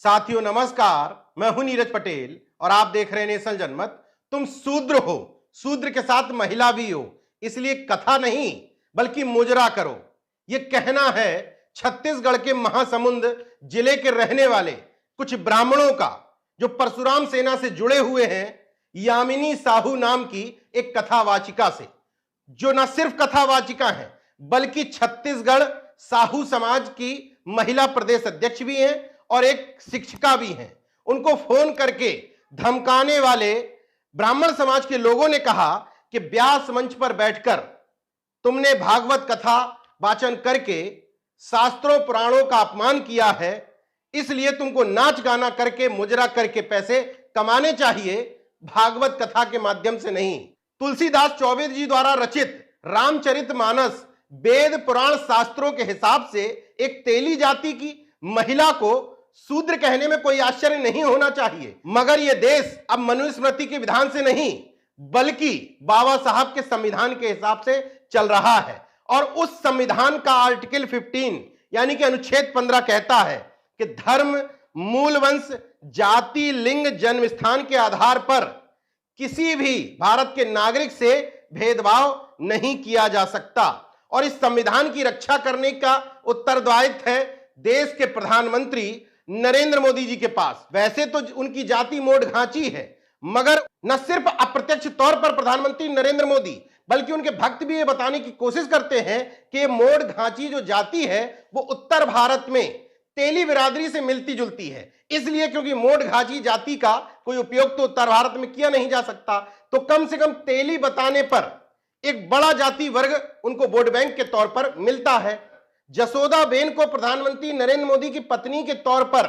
साथियों नमस्कार, मैं हूं नीरज पटेल और आप देख रहे हैं नेशनल जनमत। तुम शूद्र हो, शूद्र के साथ महिला भी हो, इसलिए कथा नहीं बल्कि मुजरा करो। यह कहना है छत्तीसगढ़ के महासमुंद जिले के रहने वाले कुछ ब्राह्मणों का, जो परशुराम सेना से जुड़े हुए हैं, यामिनी साहू नाम की एक कथावाचिका से, जो न सिर्फ कथावाचिका है बल्कि छत्तीसगढ़ साहू समाज की महिला प्रदेश अध्यक्ष भी हैं और एक शिक्षिका भी हैं। उनको फोन करके धमकाने वाले ब्राह्मण समाज के लोगों ने कहा कि व्यास मंच पर बैठकर तुमने भागवत कथा वाचन करके शास्त्रों पुराणों का अपमान किया है, इसलिए तुमको नाच गाना करके मुजरा करके पैसे कमाने चाहिए, भागवत कथा के माध्यम से नहीं। तुलसीदास चौबे जी द्वारा रचित रामचरितमानस वेद पुराण शास्त्रों के हिसाब से एक तेली जाति की महिला को शूद्र कहने में कोई आश्चर्य नहीं होना चाहिए। मगर यह देश अब मनुस्मृति के विधान से नहीं बल्कि बाबा साहब के संविधान के हिसाब से चल रहा है, और उस संविधान का आर्टिकल 15 यानी कि अनुच्छेद 15 कहता है कि धर्म, मूल वंश, जाति, लिंग, जन्म स्थान के आधार पर किसी भी भारत के नागरिक से भेदभाव नहीं किया जा सकता, और इस संविधान की रक्षा करने का उत्तरदायित्व है देश के प्रधानमंत्री नरेंद्र मोदी जी के पास। वैसे तो उनकी जाति मोड़ घांची है, मगर न सिर्फ अप्रत्यक्ष तौर पर प्रधानमंत्री नरेंद्र मोदी बल्कि उनके भक्त भी ये बताने की कोशिश करते हैं कि मोड़ घांची जो जाति है वो उत्तर भारत में तेली बिरादरी से मिलती जुलती है, इसलिए क्योंकि मोड़ घांची जाति का कोई उपयोग तो उत्तर भारत में किया नहीं जा सकता, तो कम से कम तेली बताने पर एक बड़ा जाति वर्ग उनको वोट बैंक के तौर पर मिलता है। जसोदा बेन को प्रधानमंत्री नरेंद्र मोदी की पत्नी के तौर पर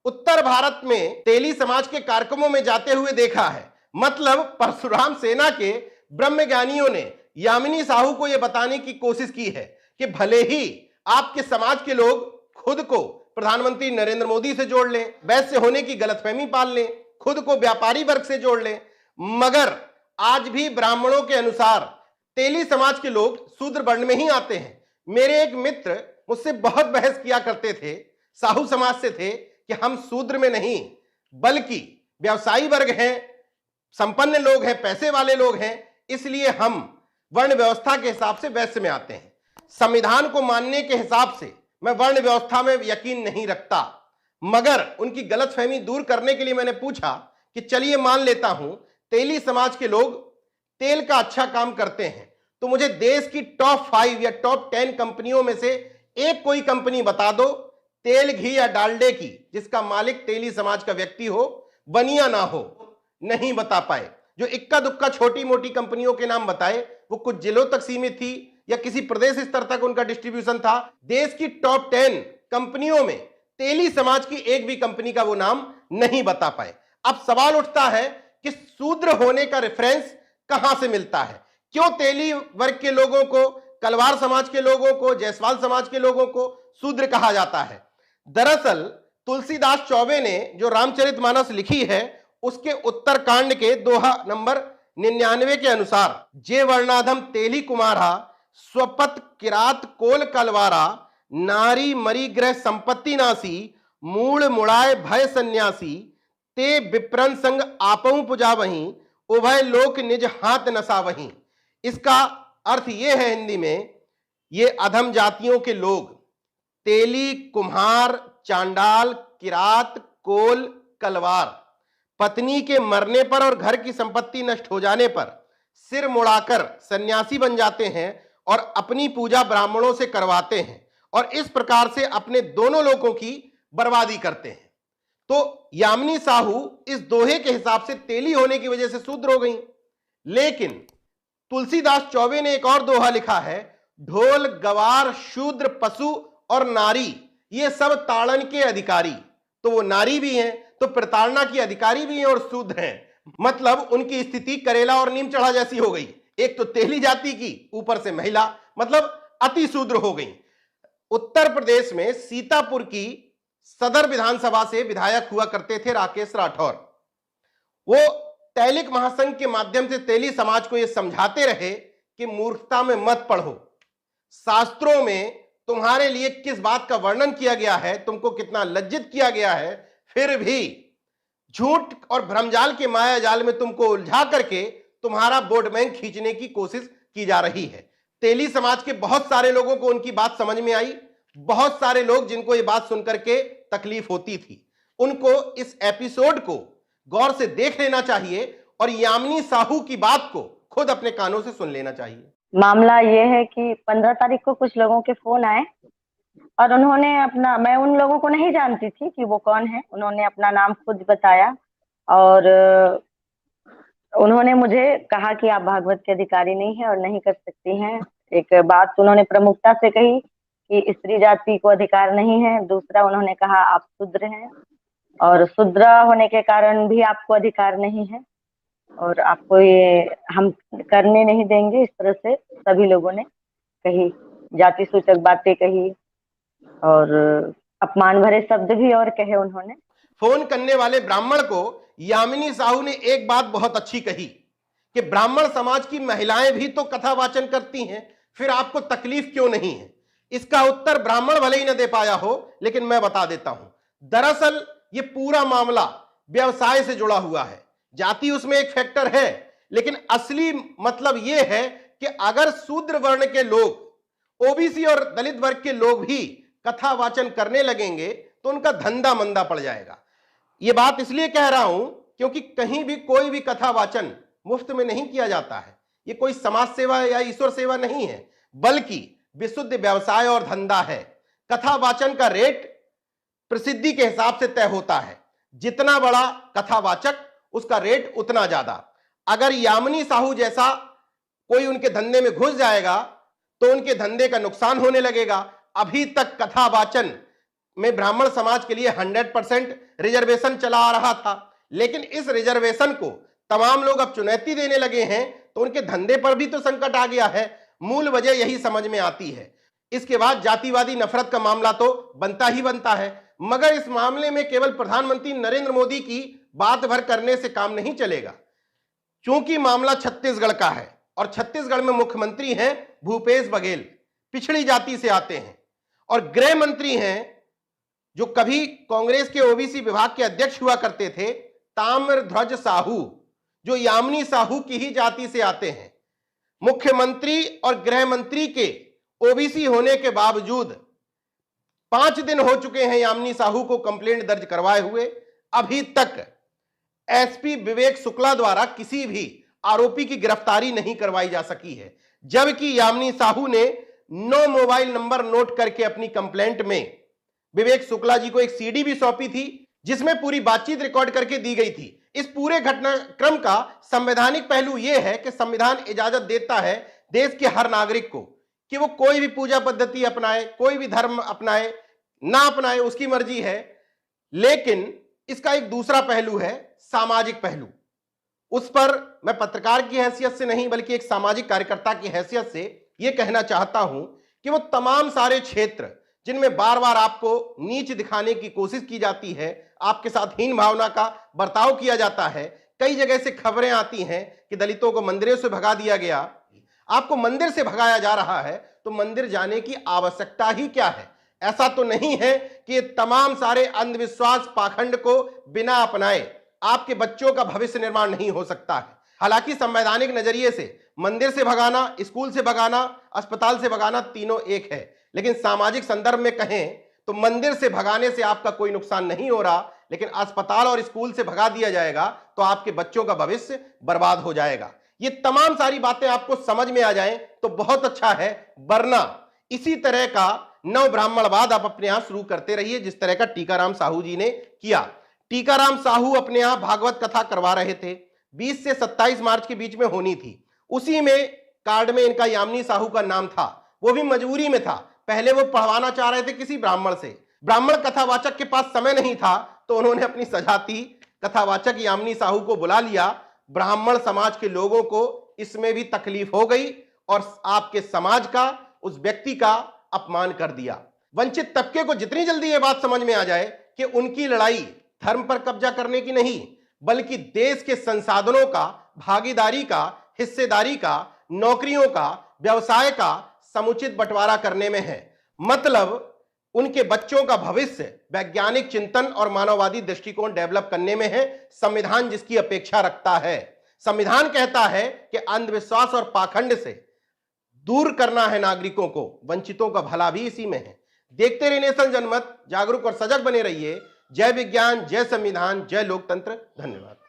उत्तर भारत में तेली समाज के कार्यक्रमों में जाते हुए देखा है। मतलब परशुराम सेना के ब्रह्मज्ञानियों ने यामिनी साहू को यह बताने की कोशिश की है कि भले ही आपके समाज के लोग खुद को प्रधानमंत्री नरेंद्र मोदी से जोड़ लें, वैश्य होने की गलतफहमी पाल लें, खुद को व्यापारी वर्ग से जोड़ लें, मगर आज भी ब्राह्मणों के अनुसार तेली समाज के लोग शूद्र वर्ण में ही आते हैं। मेरे एक मित्र मुझसे बहुत बहस किया करते थे, साहू समाज से थे, कि हम शूद्र में नहीं बल्कि व्यवसायी वर्ग हैं, संपन्न लोग हैं, पैसे वाले लोग हैं, इसलिए हम वर्ण व्यवस्था के हिसाब से वैश्य में आते हैं। संविधान को मानने के हिसाब से मैं वर्ण व्यवस्था में यकीन नहीं रखता, मगर उनकी गलतफहमी दूर करने के लिए मैंने पूछा कि चलिए मान लेता हूं तेली समाज के लोग तेल का अच्छा काम करते हैं, तो मुझे देश की टॉप 5 या टॉप 10 कंपनियों में से एक कोई कंपनी बता दो, तेल, घी या डालडे की, जिसका मालिक तेली समाज का व्यक्ति हो, बनिया ना हो। नहीं बता पाए। जो इक्का दुक्का छोटी मोटी कंपनियों के नाम बताए वो कुछ जिलों तक सीमित थी या किसी प्रदेश स्तर तक उनका डिस्ट्रीब्यूशन था। देश की टॉप 10 कंपनियों में तेली समाज की एक भी कंपनी का वो नाम नहीं बता पाए। अब सवाल उठता है कि शूद्र होने का रेफरेंस कहां से मिलता है? क्यों तेली वर्ग के लोगों को, कलवार समाज के लोगों को, जायसवाल समाज के लोगों को शूद्र कहा जाता है? दरअसल तुलसीदास चौबे ने जो रामचरितमानस लिखी है उसके उत्तरकांड के दोहा नंबर 99 के अनुसार, जे वर्णाधम तेली कुमारा, स्वपत किरात कोल कलवारा, नारी मरी ग्रह संपत्ति नासी, मूल मुड़ाए भय सन्यासी, ते विप्रन संग आपहु पुजा वहीं, उभय लोक निज हाथ नसा वहीं। इसका अर्थ यह है हिंदी में, ये अधम जातियों के लोग तेली, कुम्हार, चांडाल, किरात, कोल, कलवार, पत्नी के मरने पर और घर की संपत्ति नष्ट हो जाने पर सिर मुड़ाकर सन्यासी बन जाते हैं और अपनी पूजा ब्राह्मणों से करवाते हैं, और इस प्रकार से अपने दोनों लोगों की बर्बादी करते हैं। तो यामिनी साहू इस दोहे के हिसाब से तेली होने की वजह से शूद्र हो गई। लेकिन तुलसीदास चौबे ने एक और दोहा लिखा है, ढोल गवार शूद्र पशु और नारी ये सब ताड़न के अधिकारी। तो वो नारी भी हैं, तो प्रताड़ना की अधिकारी भी हैं और शूद्र हैं। मतलब उनकी स्थिति करेला और नीम चढ़ा जैसी हो गई। एक तो तेली जाति की, ऊपर से महिला, मतलब अति शूद्र हो गई। उत्तर प्रदेश में सीतापुर की सदर विधानसभा से विधायक हुआ करते थे राकेश राठौर। वो तैलिक महासंघ के माध्यम से तेली समाज को यह समझाते रहे कि मूर्खता में मत पढ़ो, शास्त्रों में तुम्हारे लिए किस बात का वर्णन किया गया है, तुमको कितना लज्जित किया गया है, फिर भी झूठ और भ्रमजाल के माया जाल में तुमको उलझा करके तुम्हारा वोट बैंक खींचने की कोशिश की जा रही है। तेली समाज के बहुत सारे लोगों को उनकी बात समझ में आई। बहुत सारे लोग जिनको ये बात सुनकर के तकलीफ होती थी, उनको इस एपिसोड को गौर से देख लेना चाहिए और यामिनी साहू की बात को खुद अपने कानों से सुन लेना चाहिए। मामला ये है कि 15 तारीख को कुछ लोगों के फोन आए और उन्होंने अपना, मैं उन लोगों को नहीं जानती थी कि वो कौन है, उन्होंने अपना नाम खुद बताया और उन्होंने मुझे कहा कि आप भागवत के अधिकारी नहीं है और नहीं कर सकती हैं। एक बात उन्होंने प्रमुखता से कही कि स्त्री जाति को अधिकार नहीं है। दूसरा उन्होंने कहा आप शूद्र हैं और शूद्र होने के कारण भी आपको अधिकार नहीं है और आपको ये हम करने नहीं देंगे। इस तरह से सभी लोगों ने कही, जाति सूचक बातें कही और अपमान भरे शब्द भी और कहे उन्होंने। फोन करने वाले ब्राह्मण को यामिनी साहू ने एक बात बहुत अच्छी कही कि ब्राह्मण समाज की महिलाएं भी तो कथा वाचन करती हैं, फिर आपको तकलीफ क्यों नहीं है। इसका उत्तर ब्राह्मण भले ही न दे पाया हो, लेकिन मैं बता देता हूं। दरअसल ये पूरा मामला व्यवसाय से जुड़ा हुआ है। जाति उसमें एक फैक्टर है, लेकिन असली मतलब यह है कि अगर शूद्र वर्ण के लोग, ओबीसी और दलित वर्ग के लोग भी कथा वाचन करने लगेंगे तो उनका धंधा मंदा पड़ जाएगा। यह बात इसलिए कह रहा हूं क्योंकि कहीं भी कोई भी कथा वाचन मुफ्त में नहीं किया जाता है। ये कोई समाज सेवा या ईश्वर सेवा नहीं है, बल्कि विशुद्ध व्यवसाय और धंधा है। कथा वाचन का रेट प्रसिद्धि के हिसाब से तय होता है। जितना बड़ा कथावाचक उसका रेट उतना ज्यादा। अगर यामिनी साहू जैसा कोई उनके धंधे में घुस जाएगा तो उनके धंधे का नुकसान होने लगेगा। अभी तक कथावाचन में ब्राह्मण समाज के लिए 100% रिजर्वेशन चला आ रहा था, लेकिन इस रिजर्वेशन को तमाम लोग अब चुनौती देने लगे हैं तो उनके धंधे पर भी तो संकट आ गया है। मूल वजह यही समझ में आती है। इसके बाद जातिवादी नफरत का मामला तो बनता ही बनता है, मगर इस मामले में केवल प्रधानमंत्री नरेंद्र मोदी की बात भर करने से काम नहीं चलेगा। क्योंकि मामला छत्तीसगढ़ का है और छत्तीसगढ़ में मुख्यमंत्री हैं भूपेश बघेल, पिछड़ी जाति से आते हैं, और गृह मंत्री हैं जो कभी कांग्रेस के ओबीसी विभाग के अध्यक्ष हुआ करते थे, ताम्रध्वज साहू, जो यामिनी साहू की ही जाति से आते हैं। मुख्यमंत्री और गृह मंत्री के ओबीसी होने के बावजूद 5 दिन हो चुके हैं यामिनी साहू को कंप्लेंट दर्ज करवाए हुए। अभी तक एसपी विवेक शुक्ला द्वारा किसी भी आरोपी की गिरफ्तारी नहीं करवाई जा सकी है, जबकि यामिनी साहू ने 9 मोबाइल नंबर नोट करके अपनी कंप्लेंट में विवेक शुक्ला जी को एक सीडी भी सौंपी थी जिसमें पूरी बातचीत रिकॉर्ड करके दी गई थी। इस पूरे घटनाक्रम का संवैधानिक पहलू यह है कि संविधान इजाजत देता है देश के हर नागरिक को कि वो कोई भी पूजा पद्धति अपनाए, कोई भी धर्म अपनाए ना अपनाए, उसकी मर्जी है। लेकिन इसका एक दूसरा पहलू है, सामाजिक पहलू। उस पर मैं पत्रकार की हैसियत से नहीं बल्कि एक सामाजिक कार्यकर्ता की हैसियत से यह कहना चाहता हूं कि वो तमाम सारे क्षेत्र जिनमें बार बार आपको नीच दिखाने की कोशिश की जाती है, आपके साथ हीन भावना का बर्ताव किया जाता है। कई जगह से खबरें आती हैं कि दलितों को मंदिरों से भगा दिया गया। आपको मंदिर से भगाया जा रहा है तो मंदिर जाने की आवश्यकता ही क्या है? ऐसा तो नहीं है कि तमाम सारे अंधविश्वास पाखंड को बिना अपनाए आपके बच्चों का भविष्य निर्माण नहीं हो सकता है। हालांकि संवैधानिक नजरिए से मंदिर से भगाना, स्कूल से भगाना, अस्पताल से भगाना तीनों एक है, लेकिन सामाजिक संदर्भ में कहें तो मंदिर से भगाने से आपका कोई नुकसान नहीं हो रहा, लेकिन अस्पताल और स्कूल से भगा दिया जाएगा तो आपके बच्चों का भविष्य बर्बाद हो जाएगा। ये तमाम सारी बातें आपको समझ में आ जाएं तो बहुत अच्छा है, वरना इसी तरह का नव ब्राह्मणवाद आप अपने यहां शुरू करते रहिए जिस तरह का टीकाराम साहू जी ने किया। टीकाराम साहू अपने यहां भागवत कथा करवा रहे थे, 20 से 27 मार्च के बीच में होनी थी। उसी में कार्ड में इनका यामिनी साहू का नाम था, वो भी मजबूरी में था। पहले वो पढ़वाना चाह रहे थे किसी ब्राह्मण से, ब्राह्मण कथावाचक के पास समय नहीं था तो उन्होंने अपनी सजाती कथावाचक यामिनी साहू को बुला लिया। ब्राह्मण समाज के लोगों को इसमें भी तकलीफ हो गई और आपके समाज का, उस व्यक्ति का अपमान कर दिया। वंचित तबके को जितनी जल्दी यह बात समझ में आ जाए कि उनकी लड़ाई धर्म पर कब्जा करने की नहीं बल्कि देश के संसाधनों का, भागीदारी का, हिस्सेदारी का, नौकरियों का, व्यवसाय का समुचित बंटवारा करने में है। मतलब उनके बच्चों का भविष्य वैज्ञानिक चिंतन और मानववादी दृष्टिकोण डेवलप करने में है। संविधान जिसकी अपेक्षा रखता है। संविधान कहता है कि अंधविश्वास और पाखंड से दूर करना है नागरिकों को, वंचितों का भला भी इसी में है। देखते रहिए नेशन जनमत, जागरूक और सजग बने रहिए। जय विज्ञान, जय संविधान, जय लोकतंत्र। धन्यवाद।